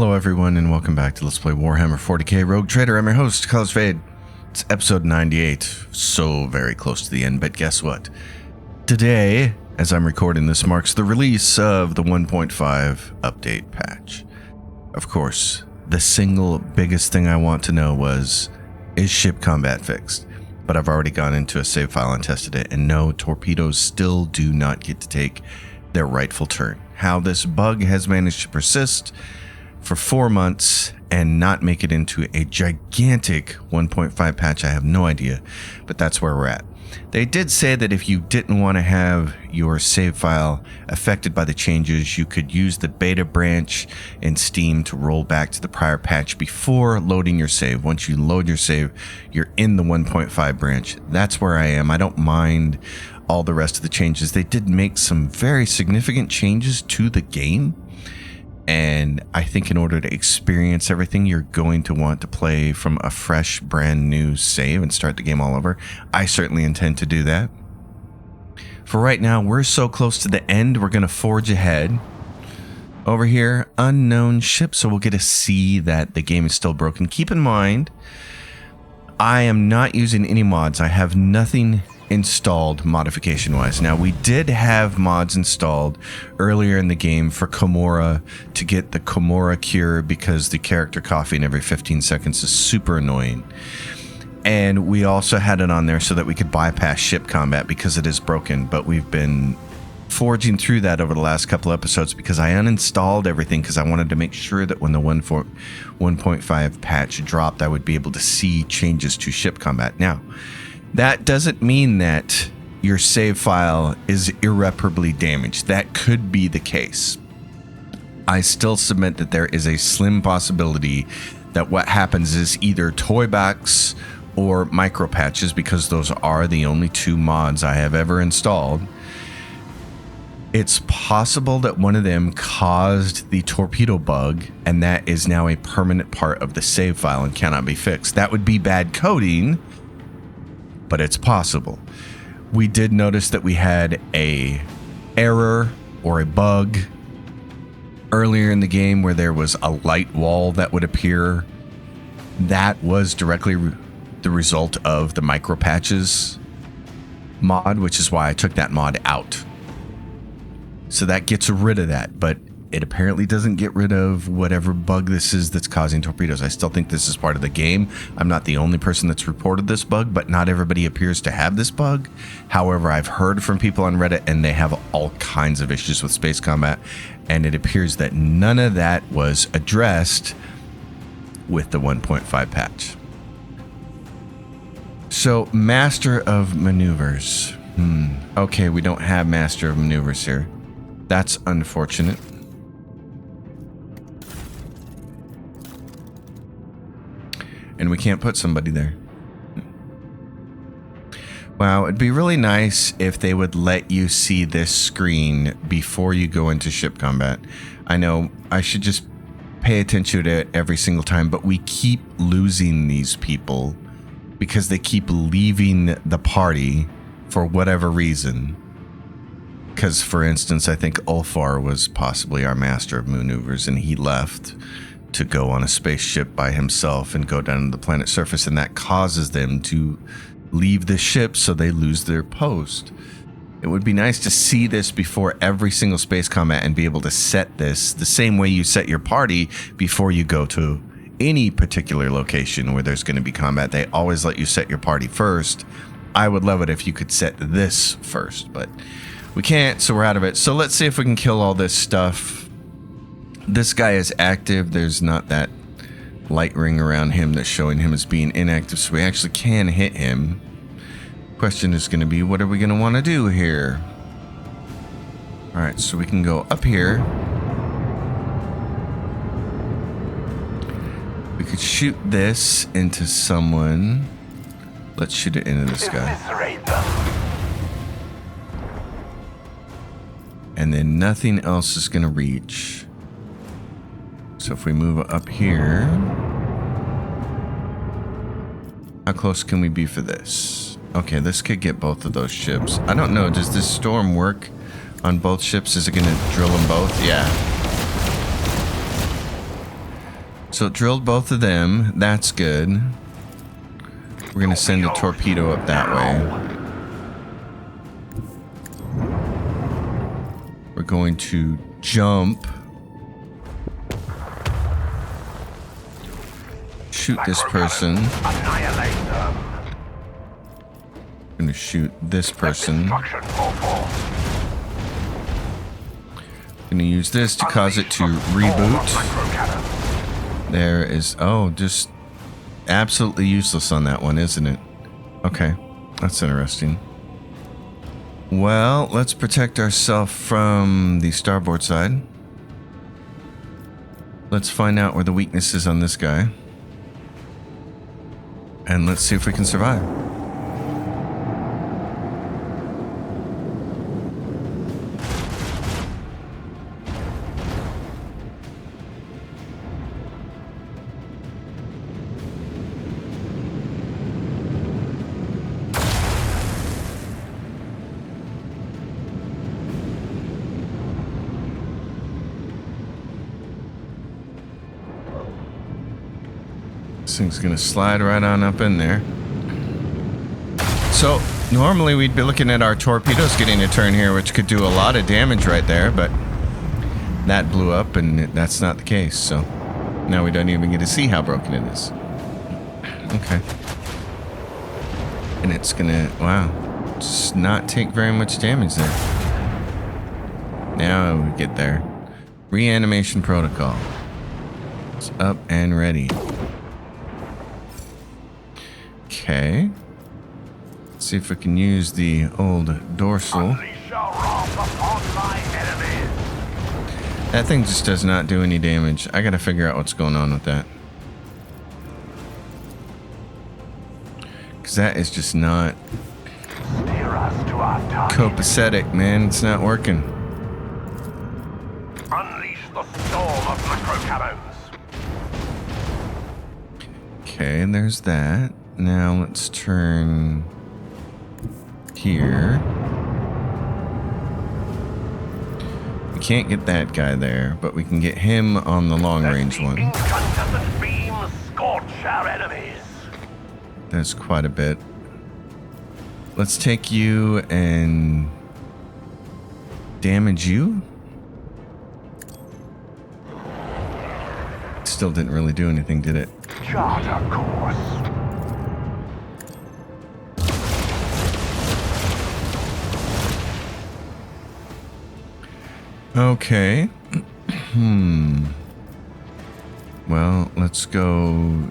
Hello everyone and welcome back to Let's Play Warhammer 40k Rogue Trader. I'm your host, Colors Fade. It's episode 98, so very close to the end, but guess what? Today, as I'm recording this, marks the release of the 1.5 update patch. Of course, the single biggest thing I want to know was, is ship combat fixed? But I've already gone into a save file and tested it, and no, torpedoes still do not get to take their rightful turn. How this bug has managed to persist for 4 months and not make it into a gigantic 1.5 patch, I have no idea, but that's where we're at. They did say that if you didn't want to have your save file affected by the changes, you could use the beta branch in Steam to roll back to the prior patch before loading your save. Once you load your save, you're in the 1.5 branch. That's where I am. I don't mind all the rest of the changes. They did make some very significant changes to the game. And I think in order to experience everything, you're going to want to play from a fresh, brand new save and start the game all over. I certainly intend to do that. For right now, we're so close to the end, we're going to forge ahead. Over here, unknown ship, so we'll get to see that the game is still broken. Keep in mind, I am not using any mods. I have nothing installed modification-wise. Now, we did have mods installed earlier in the game for Komora to get the Komora cure because the character coughing every 15 seconds is super annoying. And we also had it on there so that we could bypass ship combat because it is broken, but we've been forging through that over the last couple episodes because I uninstalled everything because I wanted to make sure that when the 1.5 patch dropped, I would be able to see changes to ship combat. Now, that doesn't mean that your save file is irreparably damaged. That could be the case. I still submit that there is a slim possibility that what happens is either toy box or micro patches, because those are the only two mods I have ever installed. It's possible that one of them caused the torpedo bug, and that is now a permanent part of the save file and cannot be fixed. That would be bad coding, but it's possible. We did notice that we had a error or a bug earlier in the game where there was a light wall that would appear. That was directly the result of the micro patches mod, which is why I took that mod out. So that gets rid of that, but it apparently doesn't get rid of whatever bug this is that's causing torpedoes. I still think this is part of the game. I'm not the only person that's reported this bug, but not everybody appears to have this bug. However, I've heard from people on Reddit and they have all kinds of issues with space combat, and it appears that none of that was addressed with the 1.5 patch. So, Master of Maneuvers. Okay, we don't have Master of Maneuvers here. That's unfortunate. And we can't put somebody there. Wow, it'd be really nice if they would let you see this screen before you go into ship combat. I know I should just pay attention to it every single time, but we keep losing these people because they keep leaving the party for whatever reason. Because, for instance, I think Ulfar was possibly our Master of Maneuvers, and he left to go on a spaceship by himself and go down to the planet's surface, and that causes them to leave the ship, so they lose their post. It would be nice to see this before every single space combat and be able to set this the same way you set your party before you go to any particular location where there's going to be combat. They always let you set your party first. I would love it if you could set this first, but we can't, so we're out of it. So let's see if we can kill all this stuff. This guy is active. There's not that light ring around him that's showing him as being inactive, so we actually can hit him. Question is going to be, what are we going to want to do here? Alright, so we can go up here. We could shoot this into someone. Let's shoot it into this guy. And then nothing else is going to reach. So if we move up here, how close can we be for this? Okay, this could get both of those ships. I don't know, does this storm work on both ships? Is it going to drill them both? Yeah. So it drilled both of them. That's good. We're going to send a torpedo up that way. We're going to jump. Shoot this person. I'm going to shoot this person. Going to use this to cause it to reboot. There is... Oh, just absolutely useless on that one, isn't it? Okay, that's interesting. Well, let's protect ourselves from the starboard side. Let's find out where the weakness is on this guy. And let's see if we can survive. This thing's gonna slide right on up in there. So normally we'd be looking at our torpedoes getting a turn here, which could do a lot of damage right there, but that blew up and that's not the case. So now we don't even get to see how broken it is. Okay. And it's gonna, wow, just not take very much damage there. Now we get there. Reanimation protocol. It's up and ready. Okay. Let's see if we can use the old dorsal. That thing just does not do any damage. I gotta figure out what's going on with that. Because that is just not copacetic, man. It's not working. Unleash the storm of macro cannons. Okay, and there's that. Now let's turn here. We can't get that guy there, but we can get him on the long range one. Incandescent beam scorch our enemies. There's quite a bit. Let's take you and damage you. Still didn't really do anything, did it? Charter course. Okay. Well, let's go.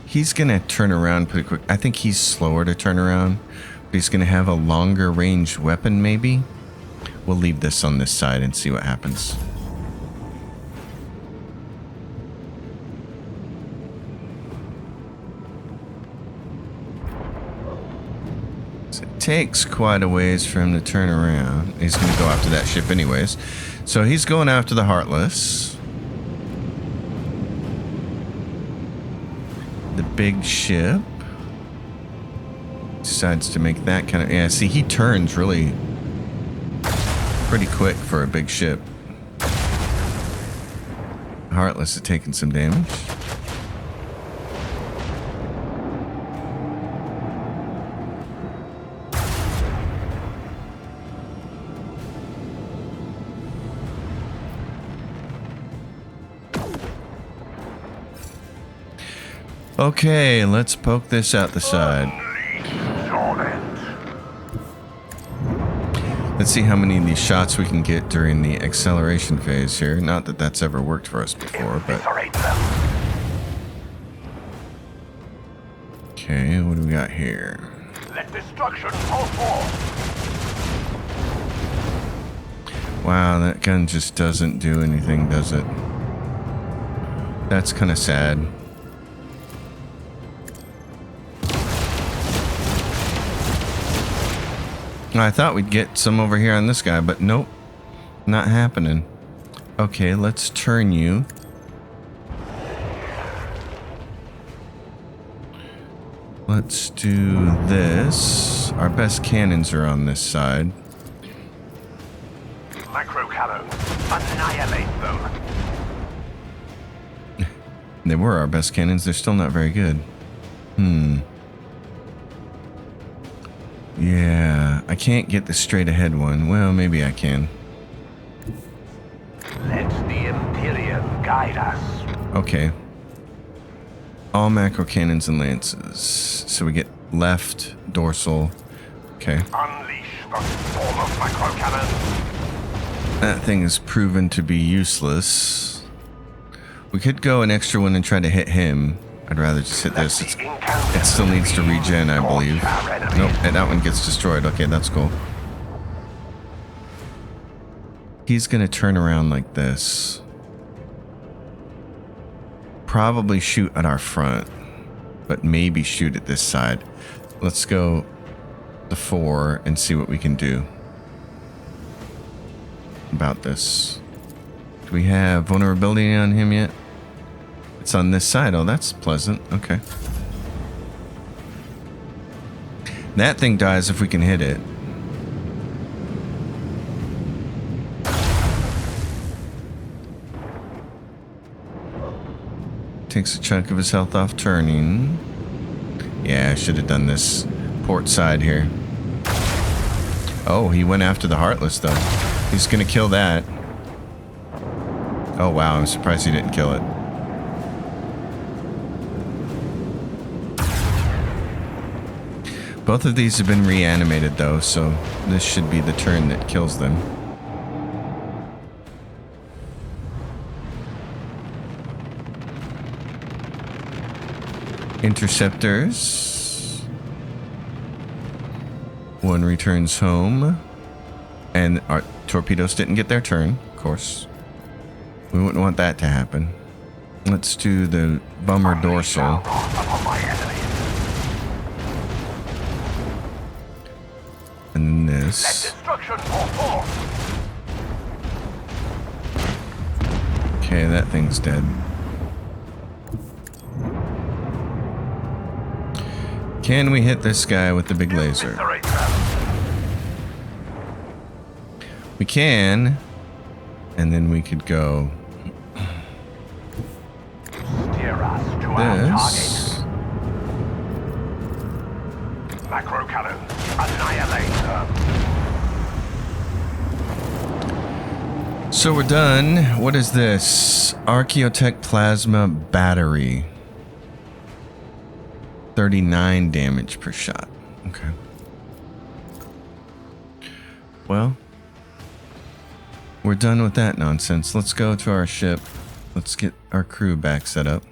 He's gonna turn around pretty quick. I think he's slower to turn around, but he's gonna have a longer range weapon maybe. We'll leave this on this side and see what happens. It takes quite a ways for him to turn around. He's going to go after that ship anyways. So he's going after the Heartless. The big ship. Decides to make that kind of... Yeah, see, he turns really pretty quick for a big ship. Heartless is taking some damage. Okay, let's poke this out the side. Let's see how many of these shots we can get during the acceleration phase here. Not that that's ever worked for us before, but... Okay, what do we got here? Let destruction fall forth. Wow, that gun just doesn't do anything, does it? That's kind of sad. I thought we'd get some over here on this guy, but nope. Not happening. Okay, let's turn you. Let's do this. Our best cannons are on this side. Macro cannons, annihilate them. They were our best cannons. They're still not very good. Yeah, I can't get the straight ahead one. Well, maybe I can. Let the Imperium guide us. Okay. All macro cannons and lances. So we get left, dorsal. Okay. Unleash the storm of micro cannons. That thing is proven to be useless. We could go an extra one and try to hit him. I'd rather just hit this. It still needs to regen, I believe. Nope, and that one gets destroyed. Okay, that's cool. He's gonna turn around like this. Probably shoot at our front, but maybe shoot at this side. Let's go the 4 and see what we can do about this. Do we have vulnerability on him yet? It's on this side. Oh, that's pleasant. Okay. That thing dies if we can hit it. Takes a chunk of his health off turning. Yeah, I should have done this port side here. Oh, he went after the Heartless, though. He's going to kill that. Oh, wow. I'm surprised he didn't kill it. Both of these have been reanimated, though, so this should be the turn that kills them. Interceptors. One returns home. And our torpedoes didn't get their turn, of course. We wouldn't want that to happen. Let's do the bummer dorsal. And then this. Okay, that thing's dead. Can we hit this guy with the big laser? We can. And then we could go this. Macro cannon, annihilate them. So we're done. What is this? Archaeotech Plasma Battery. 39 damage per shot. Okay. Well, we're done with that nonsense. Let's go to our ship. Let's get our crew back set up.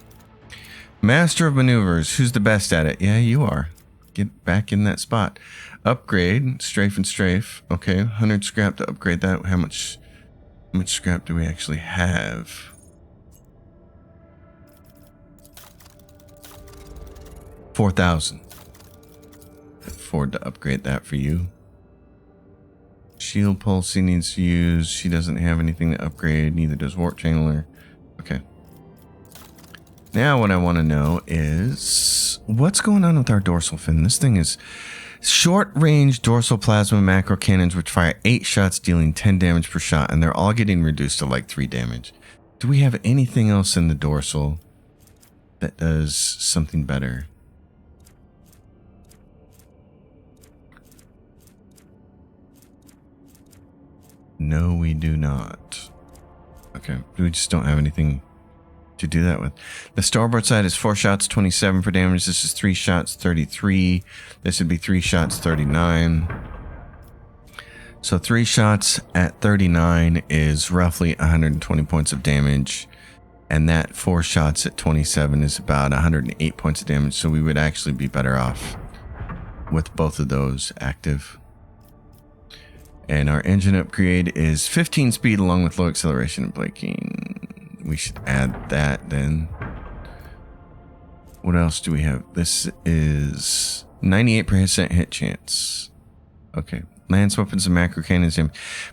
Master of Maneuvers. Who's the best at it? Yeah, you are. Get back in that spot. Upgrade. Strafe and strafe. Okay, 100 scrap to upgrade that. How much scrap do we actually have? 4,000. Afford to upgrade that for you. Shield pulse he needs to use. She doesn't have anything to upgrade. Neither does Warp Channeler. Okay. Now what I want to know is what's going on with our dorsal fin? This thing is short-range dorsal plasma macro cannons which fire 8 shots dealing 10 damage per shot, and they're all getting reduced to like 3 damage. Do we have anything else in the dorsal that does something better? No, we do not. Okay, we just don't have anything to do that with. The starboard side is 4 shots, 27 for damage. This is 3 shots, 33. This would be 3 shots, 39. So 3 shots at 39 is roughly 120 points of damage. And that 4 shots at 27 is about 108 points of damage. So we would actually be better off with both of those active. And our engine upgrade is 15 speed along with low acceleration and braking. We should add that then. What else do we have? This is 98% hit chance. Okay. Lance weapons and macro cannons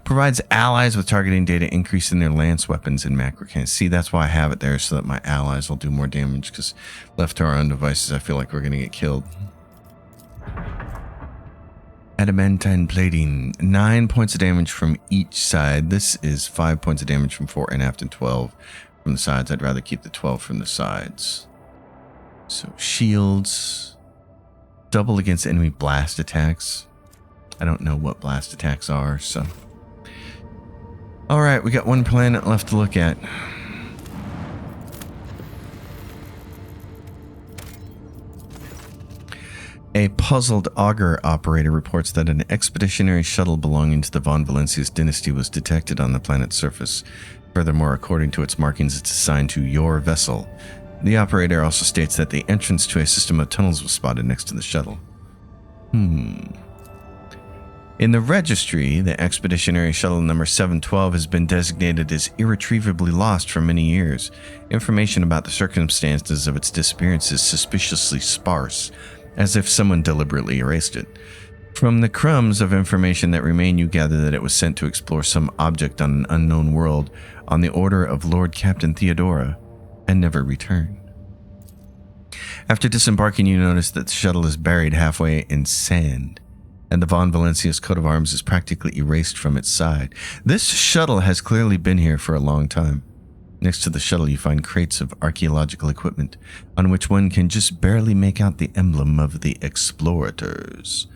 provides allies with targeting data increase in their lance weapons and macro cannons. See, that's why I have it there, so that my allies will do more damage, because left to our own devices, I feel like we're going to get killed. Adamantine plating, 9 points of damage from each side. This is 5 points of damage from fore and aft and 12 from the sides. I'd rather keep the 12 from the sides. So shields, double against enemy blast attacks. I don't know what blast attacks are, so. All right, we got one planet left to look at. A puzzled augur operator reports that an expeditionary shuttle belonging to the Von Valencius dynasty was detected on the planet's surface. Furthermore, according to its markings, it's assigned to your vessel. The operator also states that the entrance to a system of tunnels was spotted next to the shuttle. In the registry, the expeditionary shuttle number 712 has been designated as irretrievably lost for many years. Information about the circumstances of its disappearance is suspiciously sparse, as if someone deliberately erased it. From the crumbs of information that remain, you gather that it was sent to explore some object on an unknown world on the order of Lord Captain Theodora, and never returned. After disembarking, you notice that the shuttle is buried halfway in sand, and the Von Valencius coat of arms is practically erased from its side. This shuttle has clearly been here for a long time. Next to the shuttle, you find crates of archaeological equipment, on which one can just barely make out the emblem of the Explorators.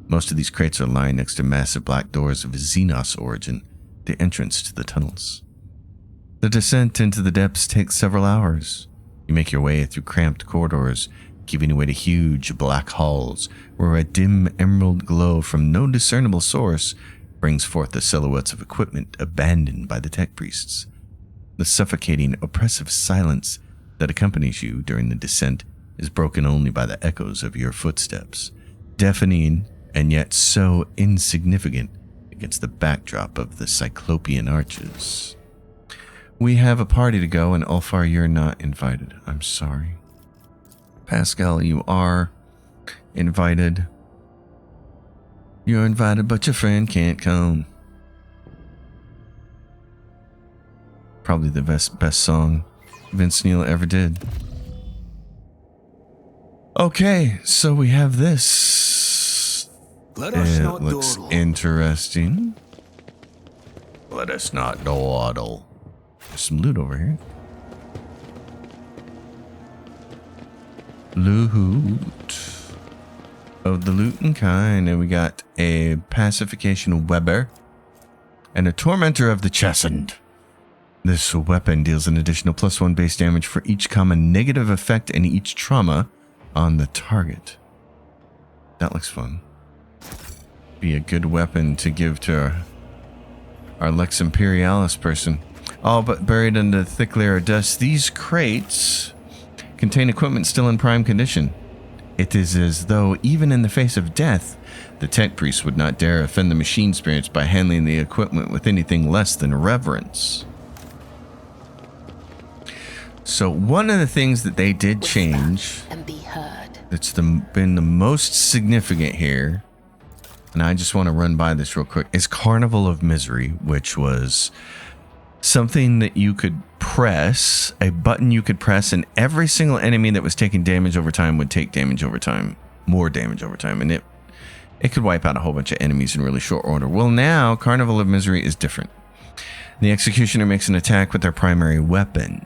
Most of these crates are lying next to massive black doors of Xenos origin, the entrance to the tunnels. The descent into the depths takes several hours. You make your way through cramped corridors, giving way to huge black halls, where a dim emerald glow from no discernible source brings forth the silhouettes of equipment abandoned by the tech priests. The suffocating, oppressive silence that accompanies you during the descent is broken only by the echoes of your footsteps, deafening and yet so insignificant against the backdrop of the Cyclopean arches. We have a party to go, and Ulfar, you're not invited. I'm sorry. Pascal, you are invited. You're invited, but your friend can't come. Probably the best song Vince Neil ever did. Okay, so we have this. It looks interesting. Let us not dawdle. There's some loot over here. Loot. Of the loot and kind. And we got a pacification Weber and a tormentor of the chastened. This weapon deals an additional +1 base damage for each negative effect and each trauma on the target. That looks fun. Be a good weapon to give to our Lex Imperialis person. All but buried under the thick layer of dust, these crates contain equipment still in prime condition. It is as though, even in the face of death, the tech priest would not dare offend the machine spirits by handling the equipment with anything less than reverence. So one of the things that they did change and be heard. That's been the most significant here, and I just want to run by this real quick, is Carnival of Misery, which was something that you could press, a button you could press, and every single enemy that was taking damage over time would take damage over time, more damage over time, and it could wipe out a whole bunch of enemies in really short order. Well, now Carnival of Misery is different. The Executioner makes an attack with their primary weapon.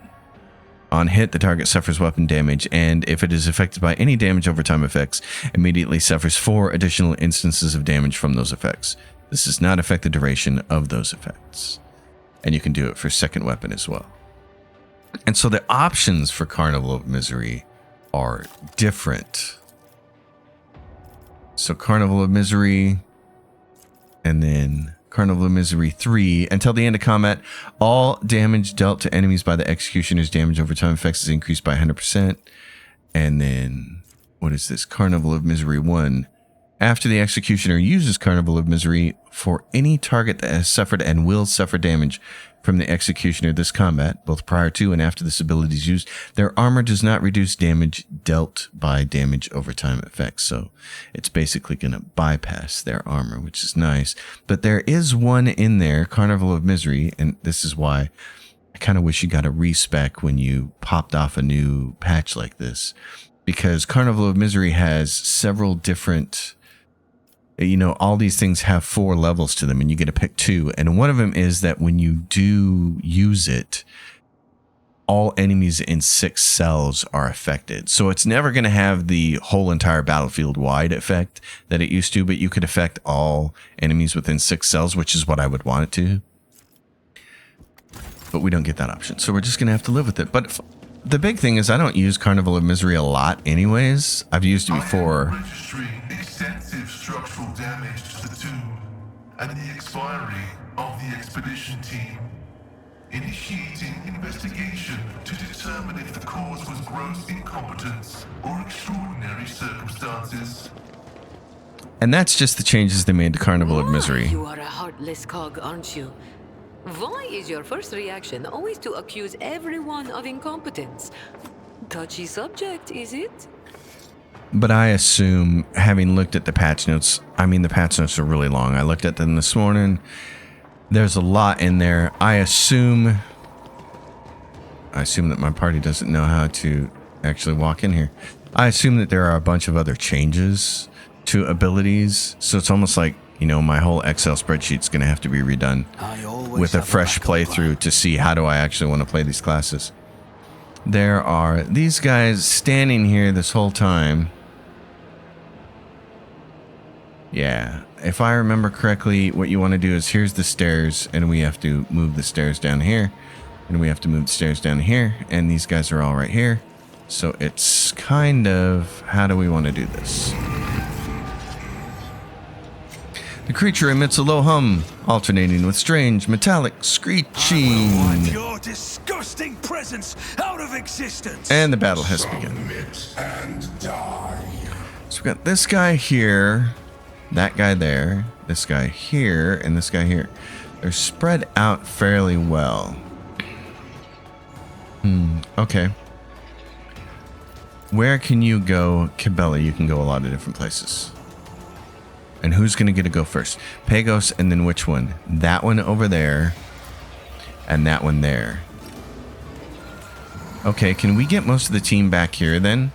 On hit, the target suffers weapon damage, and if it is affected by any damage over time effects, immediately suffers 4 additional instances of damage from those effects. This does not affect the duration of those effects. And you can do it for second weapon as well. And so the options for Carnival of Misery are different. So Carnival of Misery, and then Carnival of Misery 3. Until the end of combat, all damage dealt to enemies by the Executioner's damage over time effects is increased by 100%. And then, what is this? Carnival of Misery 1. After the Executioner uses Carnival of Misery, for any target that has suffered and will suffer damage from the Executioner this combat, both prior to and after this ability is used, their armor does not reduce damage dealt by damage over time effects. So it's basically going to bypass their armor, which is nice. But there is one in there, Carnival of Misery, and this is why I kind of wish you got a respec when you popped off a new patch like this, because Carnival of Misery has several different, all these things have 4 levels to them, and you get to pick 2. And one of them is that when you do use it, all enemies in 6 cells are affected. So it's never going to have the whole entire battlefield wide effect that it used to, but you could affect all enemies within 6 cells, which is what I would want it to. But we don't get that option, so we're just going to have to live with it. But the big thing is I don't use Carnival of Misery a lot anyways. I've used it before. I am registering extensive structural damage to the tomb and the expiry of the expedition team. Initiating investigation to determine if the cause was gross incompetence or extraordinary circumstances. And that's just the changes they made to Carnival of Misery. You are a heartless cog, aren't you? Why is your first reaction always to accuse everyone of incompetence? Touchy subject, is it? But I assume, having looked at the patch notes, I mean, the patch notes are really long. I looked at them this morning. There's a lot in there. I assume that my party doesn't know how to actually walk in here. I assume that there are a bunch of other changes to abilities. So it's almost like, you know, my whole Excel spreadsheet's going to have to be redone with a fresh playthrough to see how do I actually want to play these classes. There are these guys standing here this whole time. Yeah, if I remember correctly, what you want to do is here's the stairs, and we have to move the stairs down here, and we have to move the stairs down here, and these guys are all right here. So it's kind of, how do we want to do this? The creature emits a low hum, alternating with strange metallic screeching. Wipe your disgusting presence out of existence. And the battle has begun. And die. So we've got this guy here, that guy there, this guy here, and this guy here. They're spread out fairly well. Okay. Where can you go? Cabela, you can go a lot of different places. And who's going to get to go first? Pagos, and then which one? That one over there, and that one there. Okay, can we get most of the team back here then?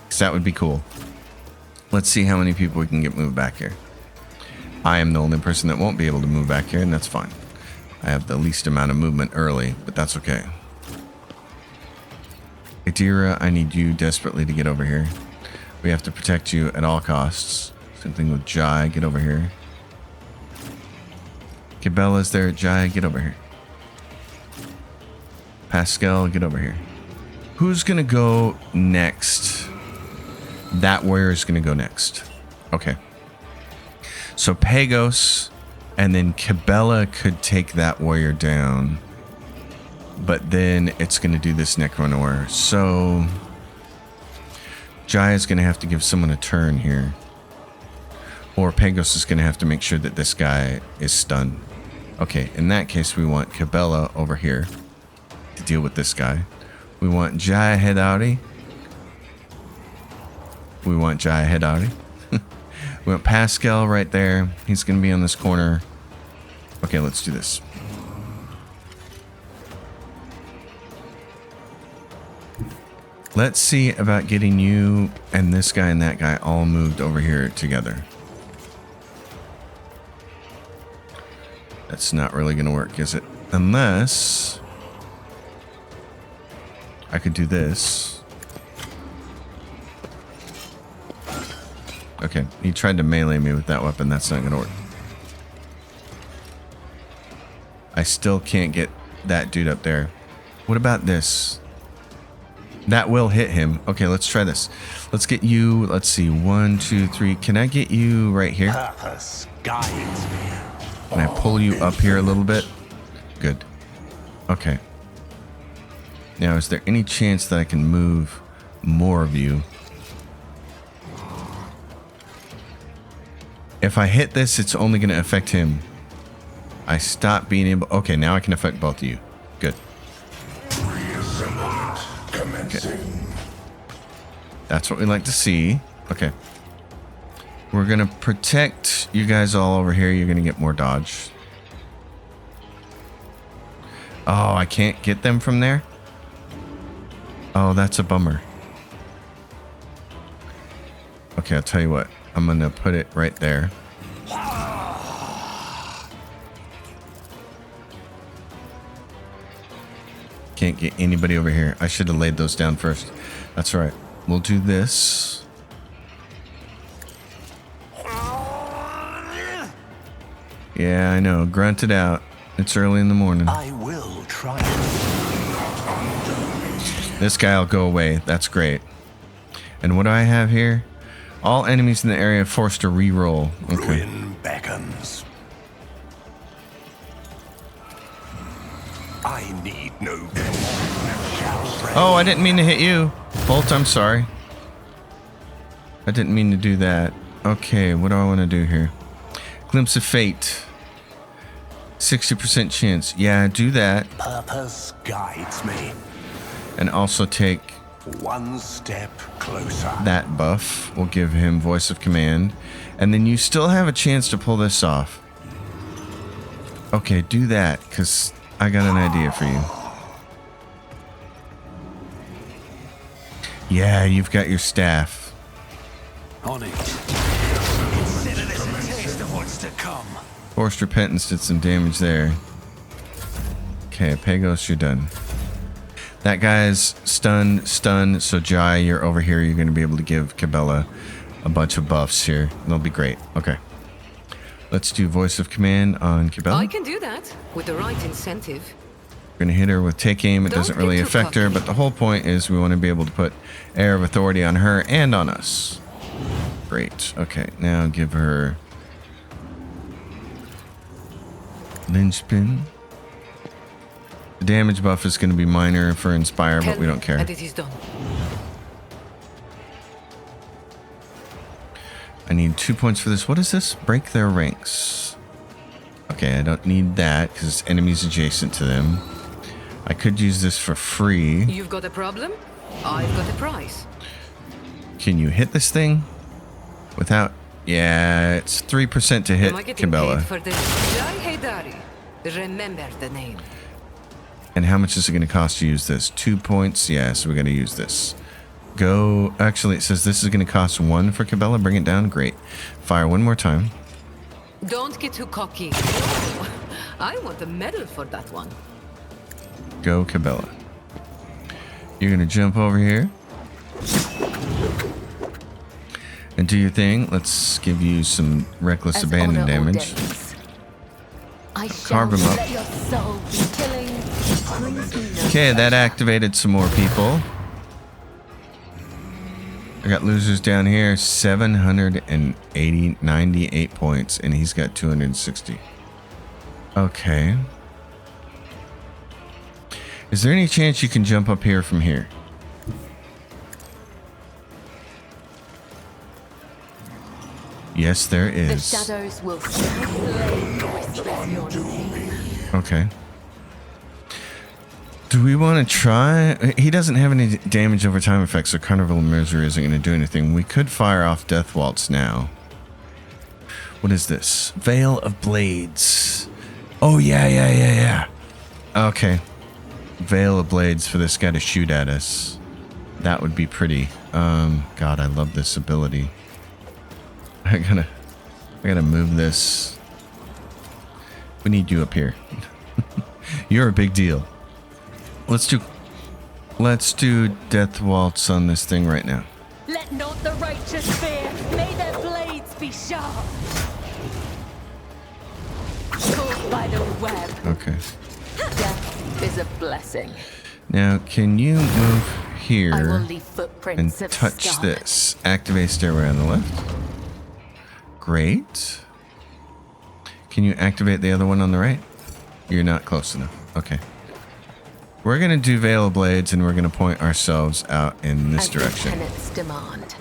Because that would be cool. Let's see how many people we can get moved back here. I am the only person that won't be able to move back here, and that's fine. I have the least amount of movement early, but that's okay. Adira, I need you desperately to get over here. We have to protect you at all costs. Same thing with Jai, get over here. Cabela's there, Jai, get over here. Pascal, get over here. Who's gonna go next? That warrior is gonna go next. Okay. So Pagos and then Cabela could take that warrior down. But then it's gonna do this Necronor. So Jai is gonna have to give someone a turn here. Or Pagos is gonna have to make sure that this guy is stunned. Okay, in that case we want Cabela over here to deal with this guy. We want Jai Hedari. We want Jai Hedari. We want Pascal right there. He's going to be on this corner. Okay, let's do this. Let's see about getting you and this guy and that guy all moved over here together. That's not really going to work, is it? Unless I could do this. Okay, he tried to melee me with that weapon. That's not going to work. I still can't get that dude up there. What about this? That will hit him. Okay, let's try this. Let's get you. Let's see. 1, 2, 3. Can I get you right here? Purpose guides me. Can I pull you up here a little bit? Good. Okay. Now, is there any chance that I can move more of you? If I hit this, it's only going to affect him. I stop being able... Okay, now I can affect both of you. Good. Okay. That's what we like to see. Okay. We're going to protect you guys all over here. You're going to get more dodge. Oh, I can't get them from there? Oh, that's a bummer. Okay, I'll tell you what. I'm going to put it right there. Can't get anybody over here. I should have laid those down first. That's right. We'll do this. Yeah, I know. Grunt it out. It's early in the morning. I will try. This guy will go away. That's great. And what do I have here? All enemies in the area forced to re-roll. Okay. Ruin beckons. I need no more. Oh, I didn't mean to hit you. Bolt, I'm sorry. I didn't mean to do that. Okay, what do I want to do here? Glimpse of Fate. 60% chance. Yeah, do that. Purpose guides me. And also take One step closer. that buff. We'll give him Voice of Command. And then you still have a chance to pull this off. Okay, do that, because I got an idea for you. Yeah, you've got your staff. On it. Consider this a taste of what's to come. Forced Repentance did some damage there. Okay, Pagos, you're done. That guy's stunned, so Jai, you're over here. You're going to be able to give Cabela a bunch of buffs here. They'll be great. Okay. Let's do Voice of Command on Cabela. I can do that with the right incentive. We're going to hit her with Take Aim. It Don't doesn't get really too affect her, cocky. but the whole point is we want to be able to put Air of Authority on her and on us. Great. Okay, now give her Linchpin. The damage buff is going to be minor for Inspire, but we don't care. And it is done. I need 2 points for this. What is this? Break their ranks. Okay, I don't need that because enemies adjacent to them. I could use this for free. You've got a problem? I've got a prize. Can you hit this thing? Without... Yeah, it's 3% to hit Am I getting Cabela. paid for this? Jai Haydari. Remember the name. And how much is it going to cost to use this? 2 points? Yeah, so we're going to use this. Go... Actually, it says this is going to cost 1 for Cabela. Bring it down. Great. Fire one more time. Don't get too cocky. I want a medal for that one. Go, Cabela. You're going to jump over here. And do your thing. Let's give you some reckless abandon damage. I Carve him up. let your soul be killing. Brings me no Okay, that activated some more people. I got losers down here. 98 points, and he's got 260. Okay. Is there any chance you can jump up here from here? Yes, there The is. shadows will slay whisper your name. Okay. Do we want to try? He doesn't have any damage over time effects, so Carnival of Misery isn't going to do anything. We could fire off Death Waltz now. What is this? Veil of Blades. Oh, yeah. Okay. Veil of Blades for this guy to shoot at us. That would be pretty. God, I love this ability. I gotta move this. We need you up here. You're a big deal. Let's do Death Waltz on this thing right now. Let not the righteous fear. May their blades be sharp. Caught by the web. Okay. Death is a blessing. Now, can you move I will here leave and footprints of touch scarlet. this? Activate stairway on the left. Great. Can you activate the other one on the right? You're not close enough. Okay. We're going to do Veil of Blades, and we're going to point ourselves out in this As the direction. tenants demand.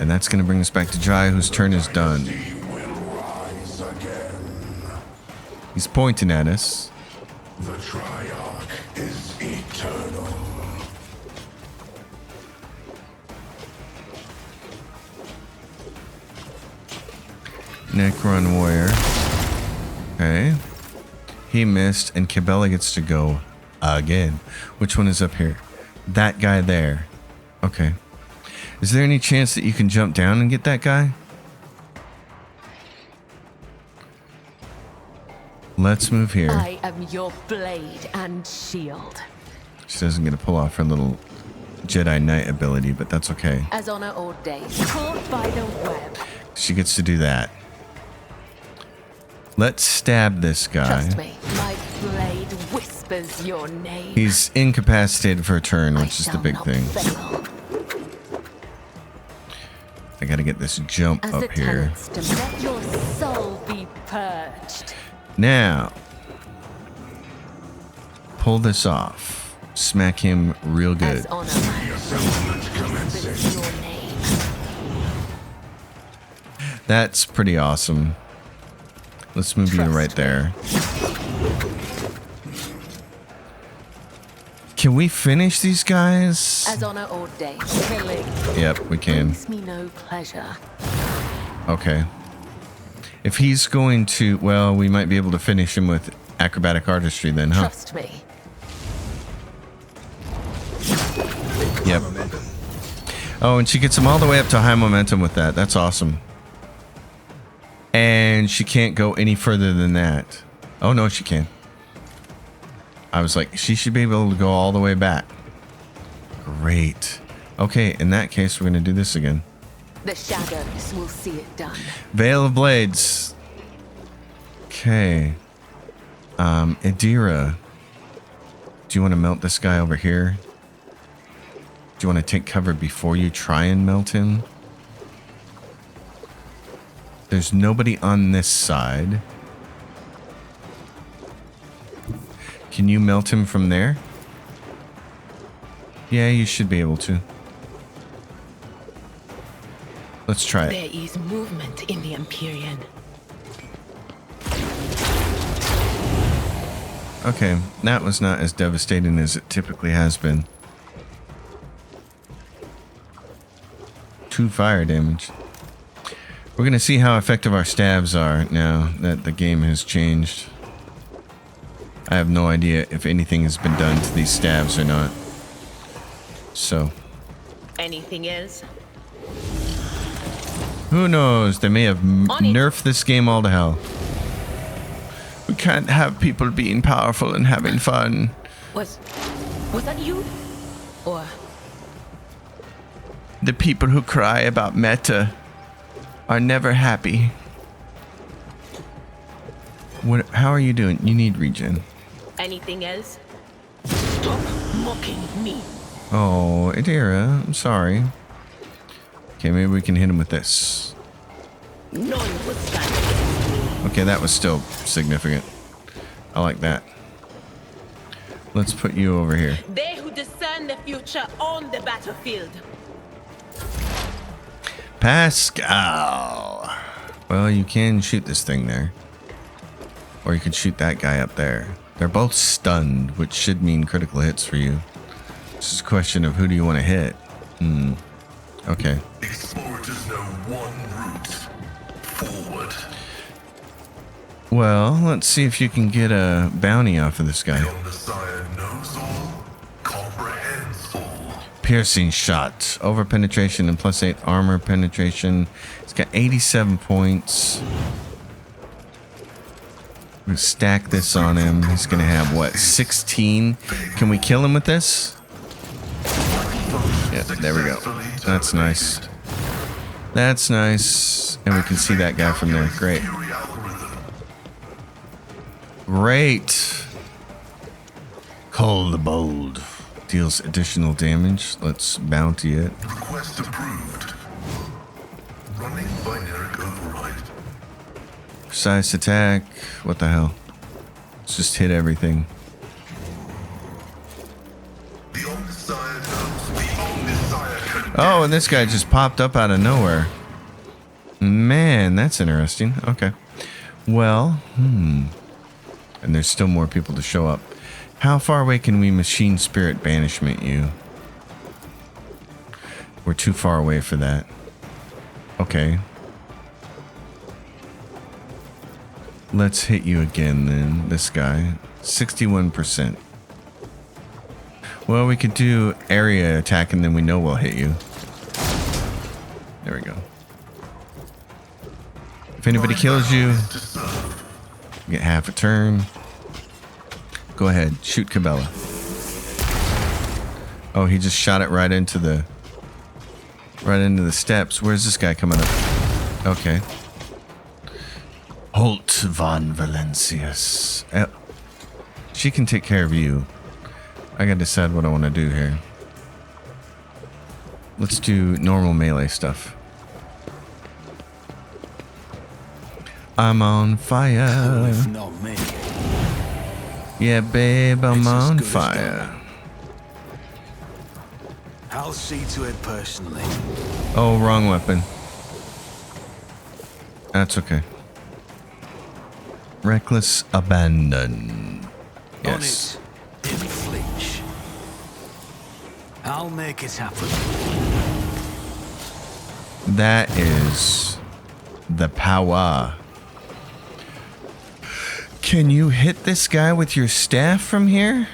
And that's going to bring us back to Jai, whose turn is done. He's pointing at us. The Triarch is eternal. Necron Warrior. Okay. He missed, and Cabela gets to go again. Which one is up here? That guy there. Okay. Is there any chance that you can jump down and get that guy? Let's move here. I am your blade and shield. She doesn't get to pull off her little Jedi Knight ability, but that's okay. As honor ordained. Caught by the web. She gets to do that. Let's stab this guy. Trust me, my blade whispers your name. He's incapacitated for a turn, I which is the shall big not thing. fail. I gotta get this jump As up it here. turns to let your soul be purged. Now, pull this off. Smack him real good. As honor whispers your name. That's pretty awesome. Let's move you Trust right there. Can we finish these guys? As honor ordained. Killing Yep, we can. brings me no pleasure. Okay. If he's going to, well, we might be able to finish him with acrobatic artistry then, huh? Trust me. Yep. Oh, and she gets him all the way up to high momentum with that. That's awesome. And she can't go any further than that. Oh, no, she can. I was like, she should be able to go all the way back. Great. Okay, in that case, we're going to do this again. The shadows will see it done. Veil of Blades. Okay. Adira. Do you want to melt this guy over here? Do you want to take cover before you try and melt him? There's nobody on this side. Can you melt him from there? Yeah, you should be able to. Let's try it. There is movement in the Empyrean. Okay, that was not as devastating as it typically has been. 2 fire damage. We're going to see how effective our stabs are now that the game has changed. I have no idea if anything has been done to these stabs or not. So, Anything else? who knows? They may have nerfed this game all to hell. We can't have people being powerful and having fun. Was that you? Or The people who cry about meta are never happy. What? How are you doing? You need regen. anything else? Stop mocking me. Oh, Adira, I'm sorry. Okay, maybe we can hit him with this. None will stand against me. Okay, that was still significant. I like that. Let's put you over here. They who discern the future on the battlefield. Pascal. Well, you can shoot this thing there. Or you could shoot that guy up there. They're both stunned, which should mean critical hits for you. It's just a question of who do you want to hit. Okay. Explorers know one route forward. Well, let's see if you can get a bounty off of this guy. The Messiah knows all, comprehends all. Piercing shot. Over penetration and +8 armor penetration. It's got 87 points. We're gonna stack this on him. He's gonna have what, 16? Can we kill him with this? Yeah, there we go. That's nice. That's nice. And we can see that guy from there. Great. Great. Call the Bold. Deals additional damage. Let's bounty it. Request approved. Running binary override. Precise attack. What the hell? Let's just hit everything. The Omnissiah knows the Omnissiah can. Oh, and this guy just popped up out of nowhere. Man, that's interesting. Okay. Well, and there's still more people to show up. How far away can we machine spirit banishment you? We're too far away for that. Okay. Let's hit you again then, this guy. 61%. Well, we could do area attack and then we know we'll hit you. There we go. If anybody kills you, Get half a turn. Go ahead. Shoot Cabela. Oh, he just shot it right into the steps. Where's this guy coming up? Okay. Holt von Valencius. She can take care of you. I gotta decide what I want to do here. Let's do normal melee stuff. I'm on fire. If not me. Yeah, babe, I'm It's as on good as fire. I'll see to it personally. Oh, wrong weapon. That's okay. Reckless abandon. Yes. On it. Didn't flinch. I'll make it happen. That is the power. Can you hit this guy with your staff from here?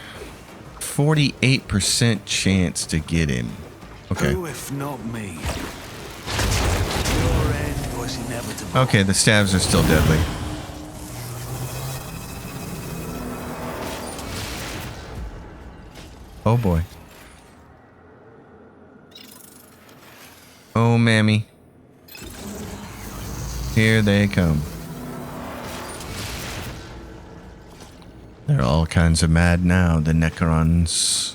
48% chance to get him. Okay. Who if not me? Your end was inevitable. Okay, the stabs are still deadly. Oh boy. Oh, mammy. Here they come. They're all kinds of mad now, the Necrons.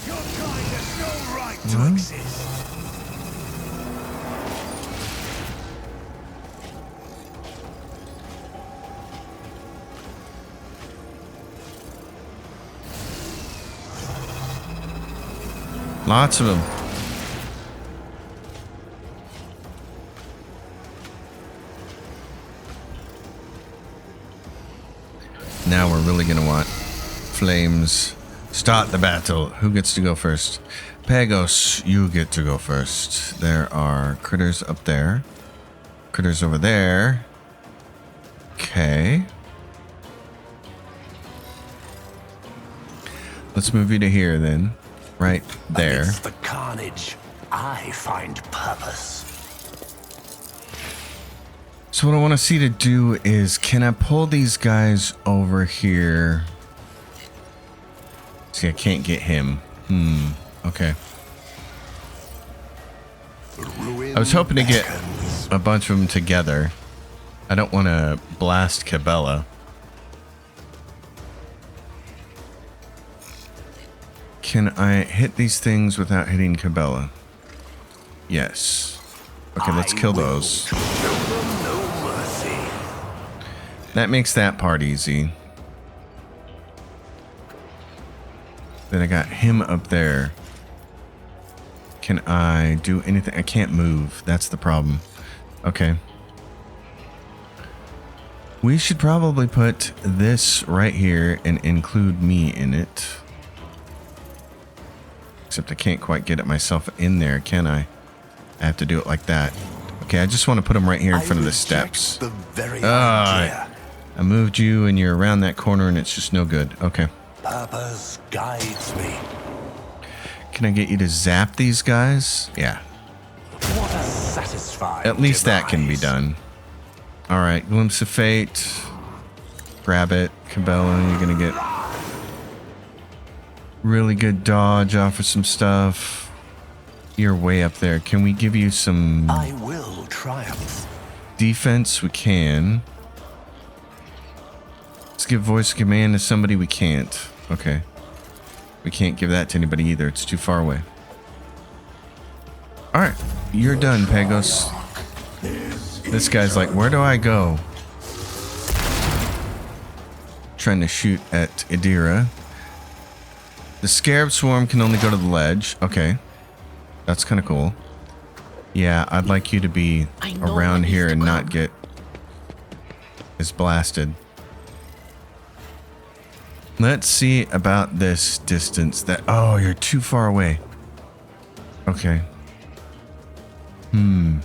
Your kind has no right to exist. Lots of them. Now we're really gonna want flames. Start the battle. Who gets to go first? Pagos, you get to go first. There are critters up there. Critters over there. Okay. Let's move you to here then. Right there. Amidst the carnage, I find purpose. So what I want to see to do is, can I pull these guys over here? See, I can't get him. Okay. I was hoping to get a bunch of them together. I don't want to blast Cabela. Can I hit these things without hitting Cabela? Yes. Okay, let's kill those. That makes that part easy. Then I got him up there. Can I do anything? I can't move. That's the problem. Okay. We should probably put this right here and include me in it. Except I can't quite get it myself in there, can I? I have to do it like that. Okay, I just want to put them right here in front of the steps. The very idea. I moved you and you're around that corner and it's just no good. Okay. Purpose guides me. Can I get you to zap these guys? Yeah. What a satisfying At least that can be demise. done. Alright, Glimpse of Fate. Grab it. Cabela, you're gonna get really good dodge off of some stuff. You're way up there. Can we give you some I will triumph. defense? We can. Let's give voice command to somebody. We can't. Okay. We can't give that to anybody either. It's too far away. Alright. You're done, Pagos. This guy's like, where do I go? Trying to shoot at Idira. The Scarab Swarm can only go to the ledge. Okay. That's kind of cool. Yeah, I'd like you to be around here and not get as blasted. Let's see about this distance. That oh, you're too far away. Okay. Is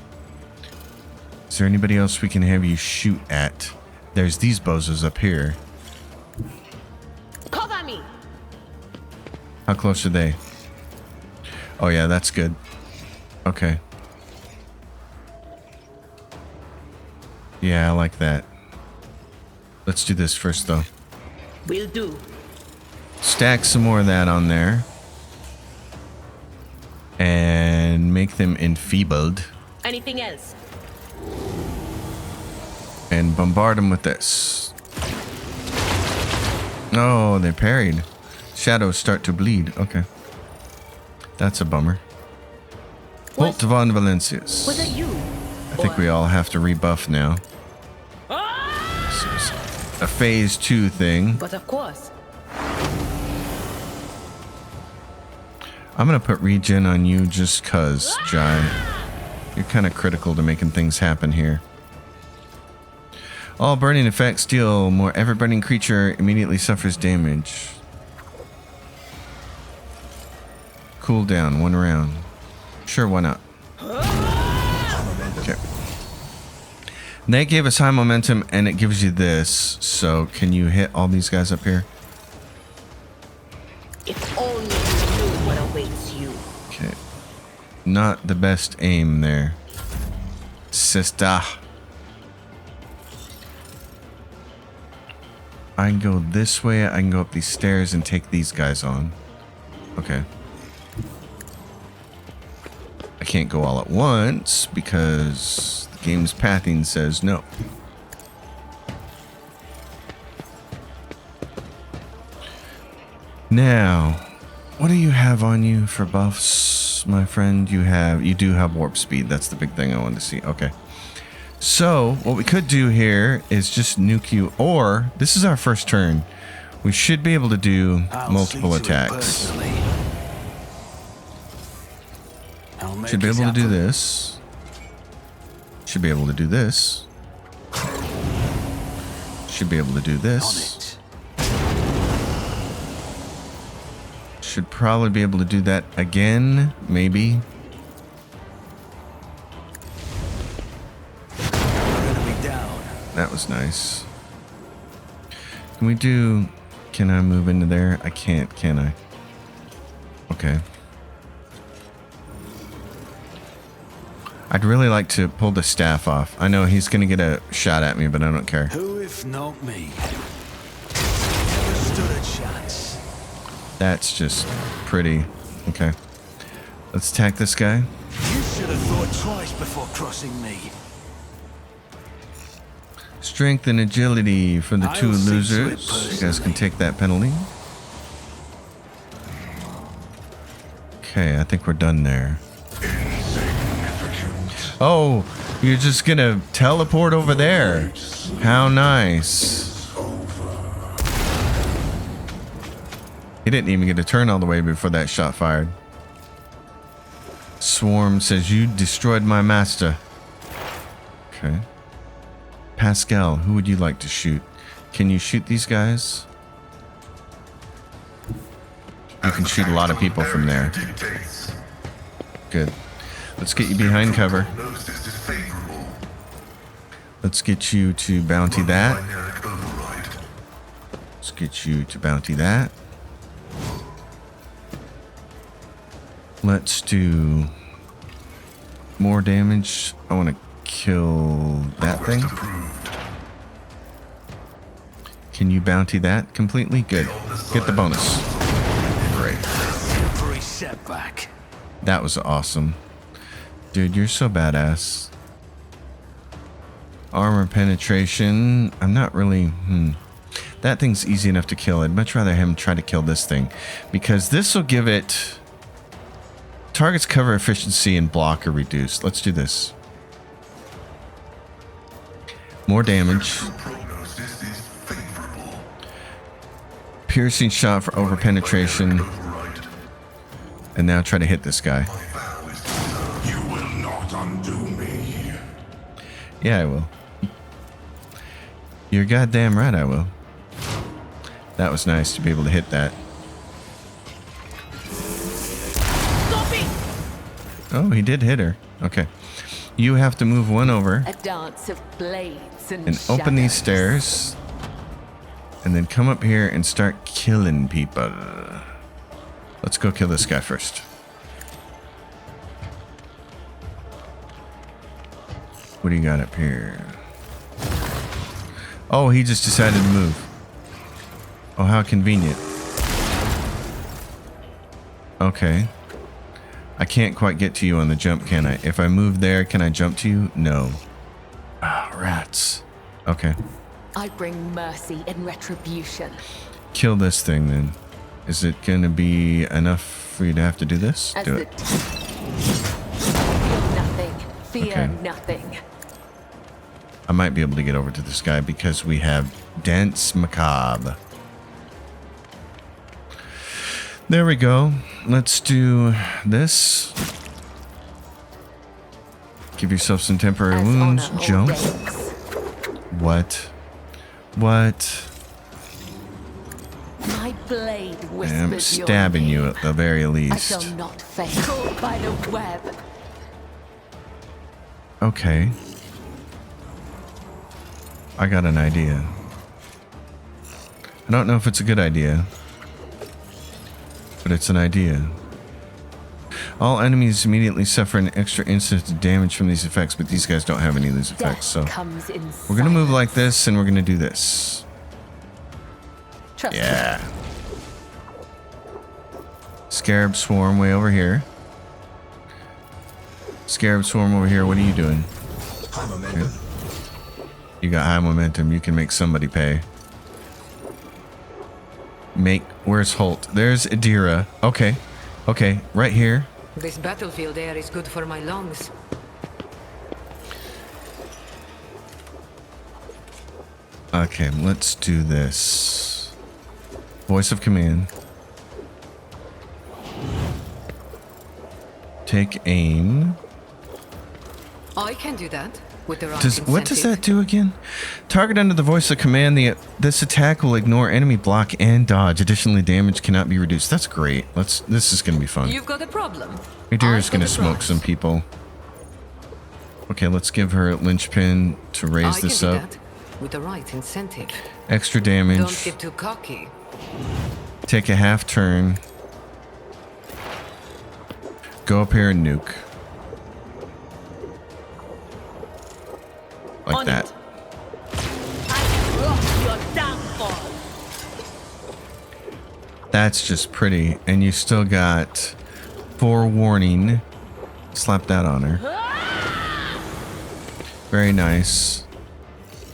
there anybody else we can have you shoot at? There's these bozos up here. Cover me. How close are they? Oh yeah, that's good. Okay. Yeah, I like that. Let's do this first, though. Will do. Stack some more of that on there. And make them enfeebled. Anything else? And bombard them with this. Oh, they parried. Shadows start to bleed. Okay. That's a bummer. Bolt von Valencius. Was that you? I think we all have to rebuff now. This is a phase 2 thing. But of course. I'm going to put regen on you just cuz, Jai. You're kind of critical to making things happen here. All burning effects deal more. Every burning creature immediately suffers damage. Cool down 1 round. Sure, why not? Okay. That gave us high momentum and it gives you this. So can you hit all these guys up here? If only you knew what awaits you. Okay. Not the best aim there. Sister. I can go this way. I can go up these stairs and take these guys on. Okay. I can't go all at once because the game's pathing says no. Now, what do you have on you for buffs, my friend? You do have warp speed. That's the big thing I wanted to see. Okay. So, what we could do here is just nuke you, or this is our first turn. We should be able to do multiple attacks. Should be able to do this. Should be able to do this. Should be able to do this. Should probably be able to do that again, maybe. That was nice. Can I move into there? I can't, can I? Okay. I'd really like to pull the staff off. I know he's going to get a shot at me, but I don't care. Who if not me? Never stood a chance. That's just pretty. Okay. Let's attack this guy. You should have thought twice before crossing me. Strength and agility for the two I'll see to it losers. You guys can take that penalty. Okay, I think we're done there. Oh, you're just gonna teleport over there. How nice. He didn't even get a turn all the way before that shot fired. Swarm says, you destroyed my master. Okay. Pascal, who would you like to shoot? Can you shoot these guys? You can shoot a lot of people from there. Good. Let's get you behind cover. Let's get you to bounty that. Let's get you to bounty that. Let's do more damage. I want to kill that thing. Can you bounty that completely? Good. Get the bonus. Great. Temporary setback. That was awesome. Dude, you're so badass. Armor penetration. I'm not really... That thing's easy enough to kill. I'd much rather him try to kill this thing. Because this will give it... Target's cover efficiency and block are reduced. Let's do this. More damage. Piercing shot for over penetration. And now try to hit this guy. You will not undo me. Yeah, I will. You're goddamn right I will. That was nice to be able to hit that. Oh, he did hit her. Okay. You have to move one over. A dance of blades and Open these shadows. stairs. And then come up here and start killing people. Let's go kill this guy first. What do you got up here? Oh, he just decided to move. Oh, how convenient. Okay. I can't quite get to you on the jump, can I? If I move there, can I jump to you? No. Ah, rats. Okay. I bring mercy and retribution. Kill this thing then. Is it going to be enough for you to have to do this? As Do the it. nothing. Fear Okay. nothing. I might be able to get over to this guy because we have Dense Macabre. There we go. Let's do this. Give yourself some temporary As wounds. honor Jump. ordains. What? What? My blade I whispers am your stabbing name. you at the very I least. shall not fail. Caught by the web. Okay. I got an idea. I don't know if it's a good idea, but it's an idea. All enemies immediately suffer an extra instant of damage from these effects, but these guys don't have any of these effects, so Death comes in we're gonna move like silence. this, and we're gonna do this. Trust me. Yeah. Scarab Swarm way over here. Scarab Swarm over here. What are you doing? High momentum. You got high momentum. You can make somebody pay. Where's Holt? There's Adira. Okay. Okay. Right here. This battlefield air is good for my lungs. Okay. Let's do this. Voice of command. Take aim. I can do that with the right What does incentive. that do again? Target under the voice of command. This attack will ignore enemy block and dodge. Additionally, damage cannot be reduced. That's great. This is gonna be fun. You've got a problem. Adira's I've gonna got a smoke prize. some people. Okay, let's give her linchpin to raise I this can do up. that with the right incentive. Extra Don't damage. get too cocky. Take a half turn. Go up here and nuke. Like On that. it. I brought your downfall. That's just pretty. And you still got forewarning. Slap that on her. Very nice.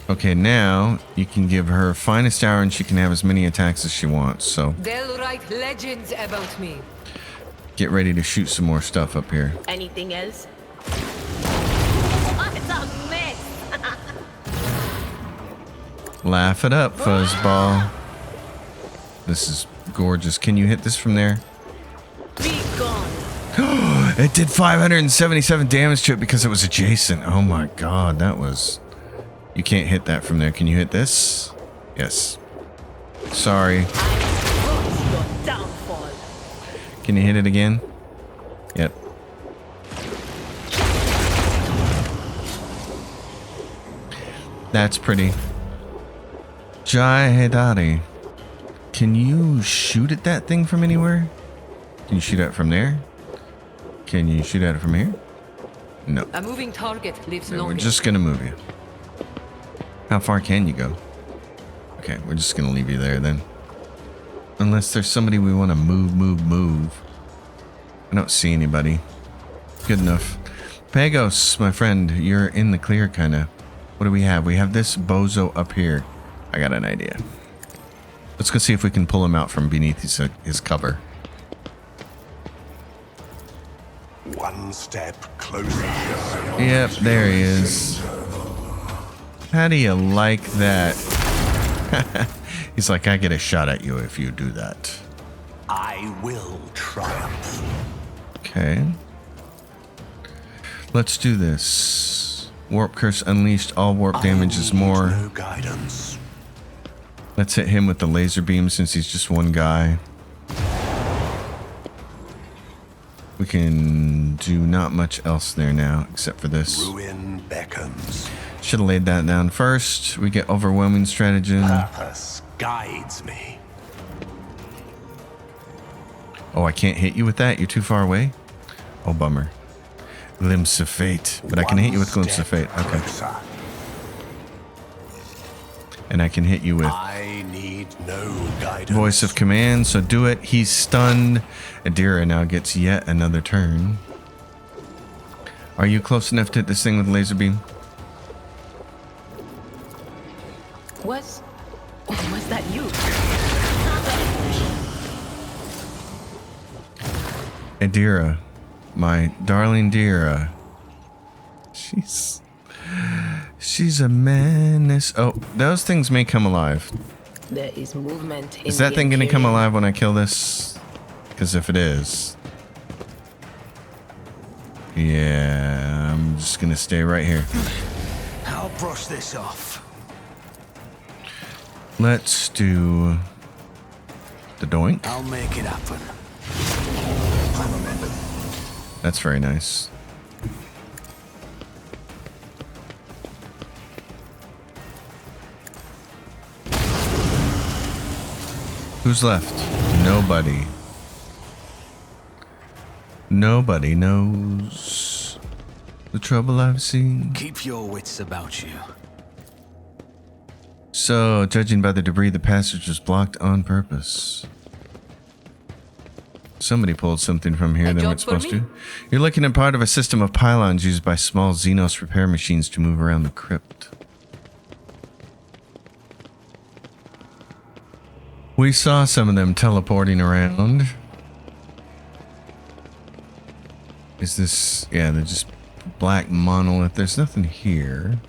Okay, now you can give her finest hour and she can have as many attacks as she wants. So They'll write legends about me. get ready to shoot some more stuff up here. Anything else? What a mess! Laugh it up, fuzzball. This is gorgeous. Can you hit this from there? Be gone. It did 577 damage to it because it was adjacent. Oh my god, that was... You can't hit that from there. Can you hit this? Yes. Sorry. I brought your downfall. Can you hit it again? Yep. That's pretty. Jai Hedari. Can you shoot at that thing from anywhere? Can you shoot at it from there? Can you shoot at it from here? No. A moving target lives Okay, we're longest. just gonna move you. How far can you go? Okay, we're just gonna leave you there then. Unless there's somebody we want to move. I don't see anybody. Good enough. Pagos, my friend, you're in the clear, kinda. What do we have? We have this bozo up here. I got an idea. Let's go see if we can pull him out from beneath his cover. One step closer. Yep, there he is. How do you like that? He's like, I get a shot at you if you do that. I will triumph. Okay. Let's do this. Warp Curse Unleashed. All warp damage is more. No guidance. Let's hit him with the laser beam since he's just one guy. We can do not much else there now except for this. Ruin beckons. Should have laid that down first. We get overwhelming stratagem. Purpose guides me. Oh, I can't hit you with that? You're too far away? Oh, bummer. Glimpse of Fate. But I can hit you with Glimpse of Fate. Okay. Closer. and I can hit you with I need no guidance. voice of command, so do it. He's stunned. Adira now gets yet another turn. Are you close enough to hit this thing with laser beam? Was that you? Adira, my darling Dira. She's a menace. Oh, those things may come alive. There is movement in Is that the thing gonna come interior. alive when I kill this? Because if it is, yeah, I'm just gonna stay right here. I'll brush this off. Let's do the doink. I'll make it happen. That's very nice. Who's left? Nobody. Nobody knows the trouble I've seen. Keep your wits about you. So, judging by the debris, the passage was blocked on purpose. Somebody pulled something from here A they job weren't for supposed me? to. You're looking at part of a system of pylons used by small Xenos repair machines to move around the crypt. We saw some of them teleporting around. Is this... yeah, they're just black monolith. There's nothing here.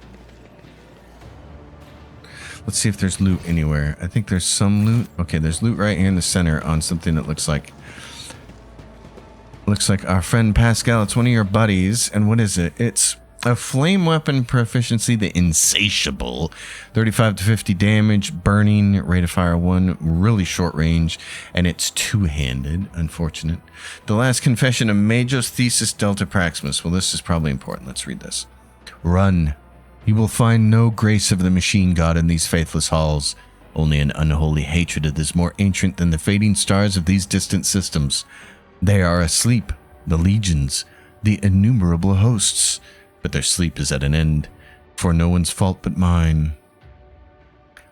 Let's see if there's loot anywhere. I think there's some loot. Okay, there's loot right here in the center on something that looks like our friend Pascal. It's one of your buddies. And what is it? It's a flame weapon proficiency, the Insatiable. 35 to 50 damage, burning, rate of fire 1, really short range, and it's two-handed. Unfortunate. The last confession of Majos Thesis Delta Praximus. Well, this is probably important. Let's read this. Run. You will find no grace of the machine god in these faithless halls. Only an unholy hatred that is more ancient than the fading stars of these distant systems. They are asleep, the legions, the innumerable hosts, but their sleep is at an end, for no one's fault but mine.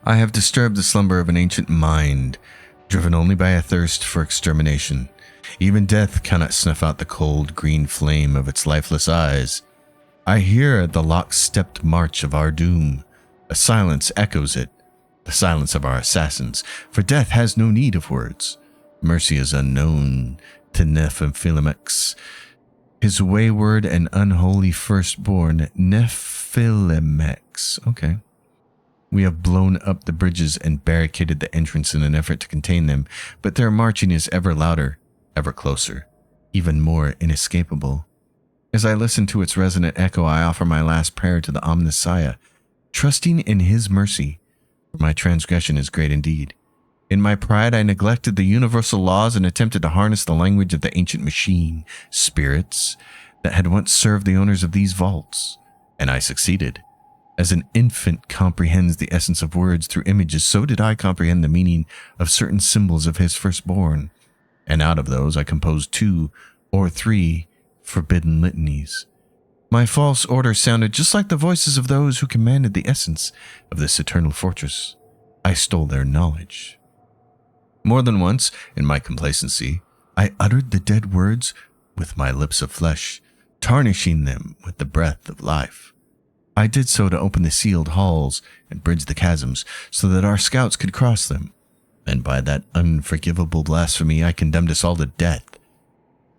I have disturbed the slumber of an ancient mind, driven only by a thirst for extermination. Even death cannot snuff out the cold green flame of its lifeless eyes. I hear the lock-stepped march of our doom. A silence echoes it, the silence of our assassins, for death has no need of words. Mercy is unknown to Nephilimex, his wayward and unholy firstborn, Nephilimex. Okay. We have blown up the bridges and barricaded the entrance in an effort to contain them, but their marching is ever louder, ever closer, even more inescapable. As I listen to its resonant echo, I offer my last prayer to the Omnissiah, trusting in his mercy, for my transgression is great indeed. In my pride, I neglected the universal laws and attempted to harness the language of the ancient machine, spirits, that had once served the owners of these vaults, and I succeeded. As an infant comprehends the essence of words through images, so did I comprehend the meaning of certain symbols of his firstborn, and out of those I composed 2 or 3 forbidden litanies. My false order sounded just like the voices of those who commanded the essence of this eternal fortress. I stole their knowledge. More than once, in my complacency, I uttered the dead words with my lips of flesh, tarnishing them with the breath of life. I did so to open the sealed halls and bridge the chasms so that our scouts could cross them. And by that unforgivable blasphemy, I condemned us all to death.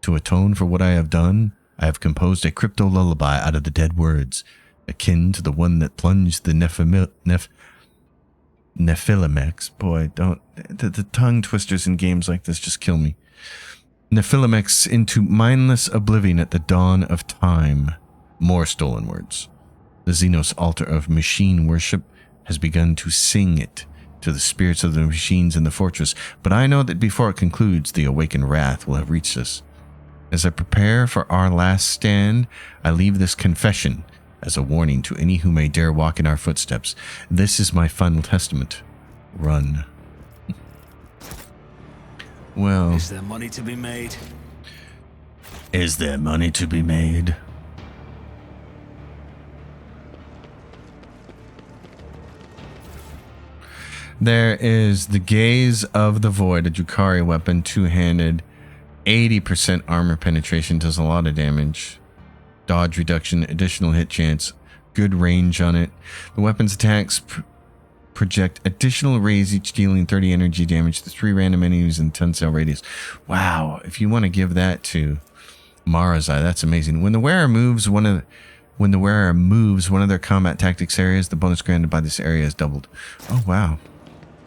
To atone for what I have done, I have composed a crypto lullaby out of the dead words, akin to the one that plunged the Nephilimex. Boy, don't... The tongue twisters in games like this just kill me. Nephilimex into mindless oblivion at the dawn of time. More stolen words. The Xenos altar of machine worship has begun to sing it to the spirits of the machines in the fortress, but I know that before it concludes, the awakened wrath will have reached us. As I prepare for our last stand, I leave this confession as a warning to any who may dare walk in our footsteps. This is my final testament. Run. Well... Is there money to be made? Is there money to be made? There is the Gaze of the Void, a Drukhari weapon, two-handed, 80% armor penetration, does a lot of damage. Dodge reduction, additional hit chance, good range on it. The weapon's attacks project additional rays, each dealing 30 energy damage to 3 random enemies in 10 cell radius. Wow, if you want to give that to Mara's Eye, that's amazing. When the wearer moves one of their combat tactics areas, the bonus granted by this area is doubled. Oh wow.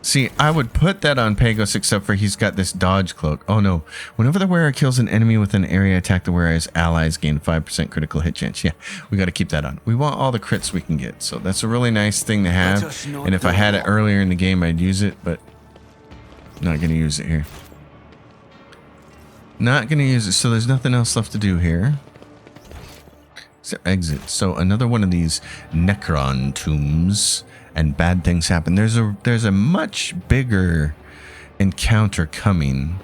See, I would put that on Pagos, except for he's got this dodge cloak. Oh no. Whenever the wearer kills an enemy with an area attack, the wearer's allies gain 5% critical hit chance. Yeah, we got to keep that on. We want all the crits we can get. So that's a really nice thing to have. And if I had it earlier in the game, I'd use it, but I'm not going to use it here. Not going to use it. So there's nothing else left to do here. So exit. So another one of these Necron tombs. And bad things happen. There's a much bigger encounter coming,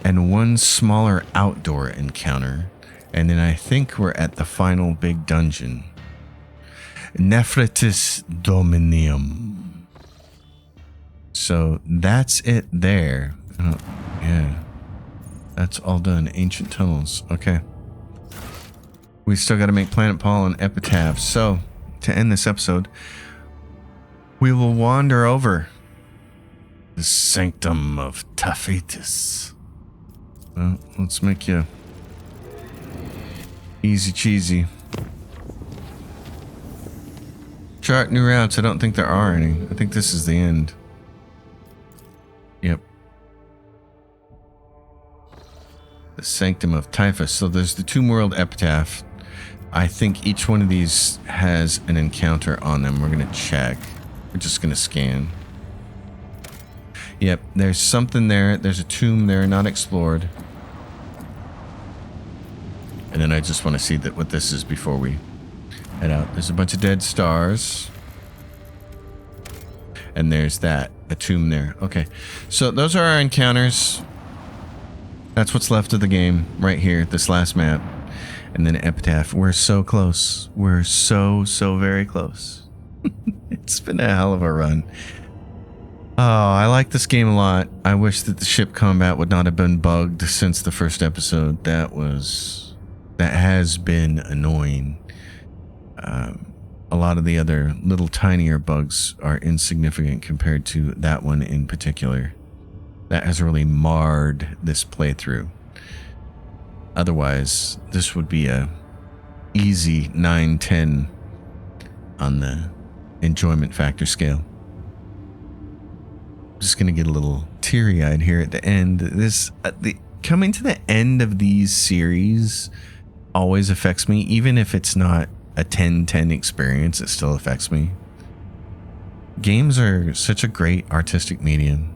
and one smaller outdoor encounter, and then I think we're at the final big dungeon, Nephritis Dominium. So that's it there. Oh, yeah, that's all done. Ancient tunnels. Okay, we still got to make Planet Paul and Epitaph. So to end this episode, we will wander over the Sanctum of Taphitis. Well, let's make you easy cheesy. Chart new routes. I don't think there are any. I think this is the end. Yep. The Sanctum of Typhus. So there's the Tomb World Epitaph. I think each one of these has an encounter on them. We're going to check. We're just going to scan. Yep, there's something there. There's a tomb there, not explored. And then I just want to see what this is before we head out. There's a bunch of dead stars. And there's a tomb there. Okay, so those are our encounters. That's what's left of the game right here, this last map. And then Epitaph. We're so close. We're so very close. It's been a hell of a run. Oh, I like this game a lot. I wish that the ship combat would not have been bugged since the first episode. That has been annoying. A lot of the other little tinier bugs are insignificant compared to that one in particular. That has really marred this playthrough. Otherwise, this would be a easy 9-10 on the enjoyment factor scale. I'm just gonna get a little teary-eyed here at the end. Coming to the end of these series always affects me, even if it's not a 10-10 experience. It still affects me. Games are such a great artistic medium.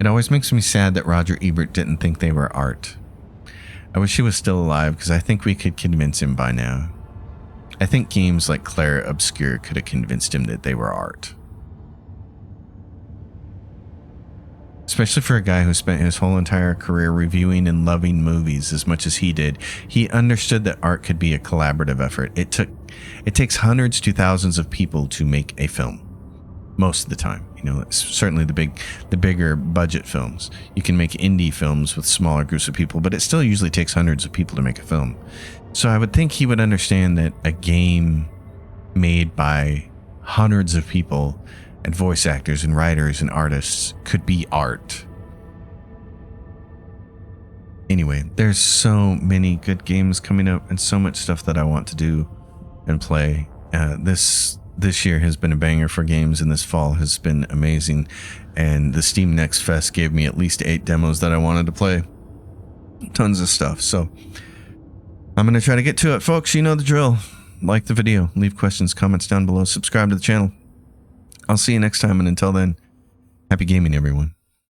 It always makes me sad that Roger Ebert didn't think they were art. I wish he was still alive, because I think we could convince him by now. I think games like Clair Obscur could have convinced him that they were art. Especially for a guy who spent his whole entire career reviewing and loving movies as much as he did. He understood that art could be a collaborative effort. It takes hundreds to thousands of people to make a film. Most of the time. It's certainly the bigger budget films. You can make indie films with smaller groups of people, but it still usually takes hundreds of people to make a film. So I would think he would understand that a game made by hundreds of people and voice actors and writers and artists could be art. Anyway, there's so many good games coming up and so much stuff that I want to do and play. This year has been a banger for games, and this fall has been amazing. And the Steam Next Fest gave me at least 8 demos that I wanted to play. Tons of stuff. So I'm going to try to get to it, folks. You know the drill. Like the video, leave questions, comments down below, subscribe to the channel. I'll see you next time, and until then, happy gaming, everyone.